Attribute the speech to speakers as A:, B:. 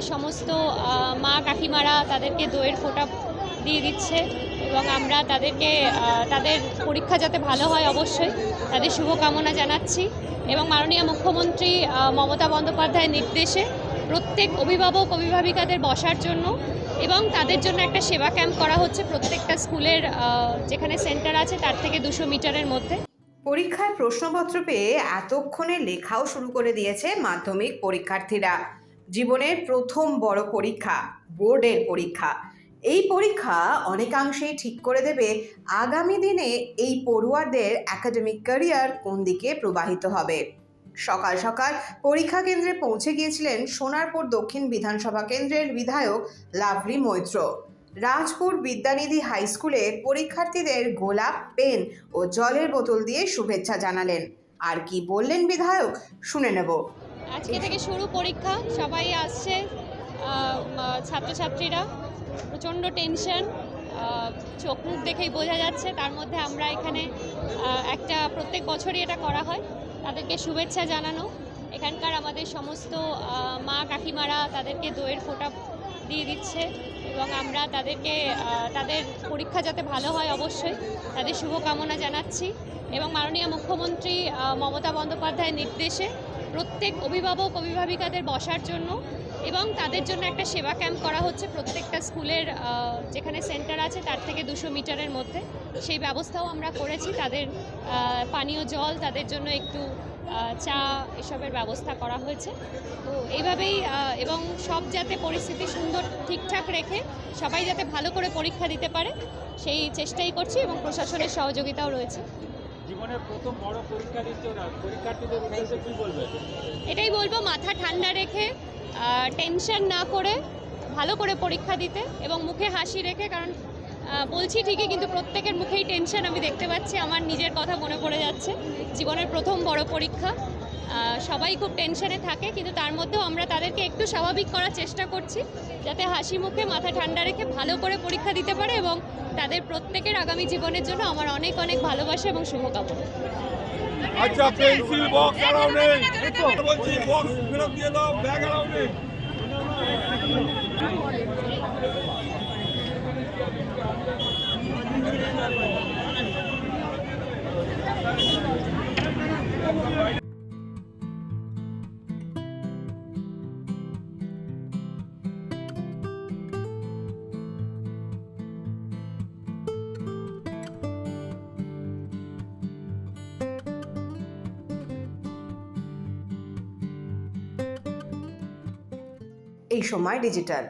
A: আমাদের সমস্ত মা কাকিমারা তাদেরকে দইয়ের ফোঁটা দিয়ে দিচ্ছে এবং আমরা তাদেরকে তাদের পরীক্ষা যাতে ভালো হয় অবশ্যই তাদের শুভকামনা জানাচ্ছি। এবং মাননীয় মুখ্যমন্ত্রী মমতা বন্দ্যোপাধ্যায়ের নির্দেশে প্রত্যেক অভিভাবক অভিভাবিকাদের বসার জন্য এবং তাদের জন্য একটা সেবা ক্যাম্প করা হচ্ছে প্রত্যেকটা স্কুলের যেখানে সেন্টার আছে তার থেকে 200 মিটারের মধ্যে।
B: পরীক্ষায় প্রশ্নপত্র পেয়ে এতক্ষণে লেখাও শুরু করে দিয়েছে মাধ্যমিক পরীক্ষার্থীরা। জীবনের প্রথম বড় পরীক্ষা, বোর্ডের পরীক্ষা। এই পরীক্ষা অনেকাংশেই ঠিক করে দেবে আগামী দিনে এই পড়ুয়াদের একাডেমিক ক্যারিয়ার কোন দিকে প্রবাহিত হবে। সকাল সকাল পরীক্ষা কেন্দ্রে পৌঁছে গিয়েছিলেন সোনারপুর দক্ষিণ বিধানসভা কেন্দ্রের বিধায়ক লাভলি মৈত্র। রাজপুর বিদ্যানিধি হাই স্কুলে পরীক্ষার্থীদের গোলাপ, পেন ও জলের বোতল দিয়ে শুভেচ্ছা জানালেন। আর কি বললেন বিধায়ক, শুনে নেব।
A: আজকে থেকে শুরু পরীক্ষা, সবাই আসছে, ছাত্রছাত্রীরা প্রচণ্ড টেনশন, চোখ মুখ দেখেই বোঝা যাচ্ছে। তার মধ্যে আমরা এখানে একটা প্রত্যেক বছরই এটা করা হয়, তাদেরকে শুভেচ্ছা জানানো। এখানকার আমাদের সমস্ত মা কাকিমারা তাদেরকে দইয়ের ফোঁটা দিয়ে দিচ্ছে এবং আমরা তাদেরকে তাদের পরীক্ষা যাতে ভালো হয় অবশ্যই তাদের শুভকামনা জানাচ্ছি। এবং মাননীয় মুখ্যমন্ত্রী মমতা বন্দ্যোপাধ্যায়ের নির্দেশে প্রত্যেক অভিভাবক অভিভাবিকাদের বসার জন্য এবং তাদের জন্য একটা সেবা ক্যাম্প করা হচ্ছে প্রত্যেকটা স্কুলের যেখানে সেন্টার আছে তার থেকে 200 মিটারের মধ্যে। সেই ব্যবস্থাও আমরা করেছি, তাদের পানীয় জল, তাদের জন্য একটু চা, এসবের ব্যবস্থা করা হয়েছে। তো এইভাবেই এবং সব যাতে পরিস্থিতি সুন্দর ঠিকঠাক রেখে সবাই যাতে ভালো করে পরীক্ষা দিতে পারে সেই চেষ্টাই করছি এবং প্রশাসনের সহযোগিতাও রয়েছে।
C: জীবনের প্রথম বড় পরীক্ষা দিচ্ছে ওরা, পরীক্ষার্থীদের উদ্দেশ্যে কি বলবেন?
A: এটাই বলবো, মাথা ঠান্ডা রেখে টেনশন না করে ভালো করে পরীক্ষা দিতে এবং মুখে হাসি রেখে, কারণ বলছি ঠিকই কিন্তু প্রত্যেকের মুখেই টেনশন আমি দেখতে পাচ্ছি। আমার নিজের কথা মনে পড়ে যাচ্ছে, জীবনের প্রথম বড় পরীক্ষা, সবাই খুব টেনশনে থাকে, কিন্তু তার মধ্যেও আমরা তাদেরকে একটু স্বাভাবিক করার চেষ্টা করছি যাতে হাসি মুখে মাথা ঠান্ডা রেখে ভালো করে পরীক্ষা দিতে পারে। এবং তাদের প্রত্যেকের আগামী জীবনের জন্য আমার অনেক অনেক ভালোবাসা এবং শুভকামনা।
D: আচ্ছা, পেন্সিল বক্স এলাও নেই, বলছি বক্স ফেরত দিয়ে দাও, ব্যাগ এলাও নেই।
B: এই সময় ডিজিটাল।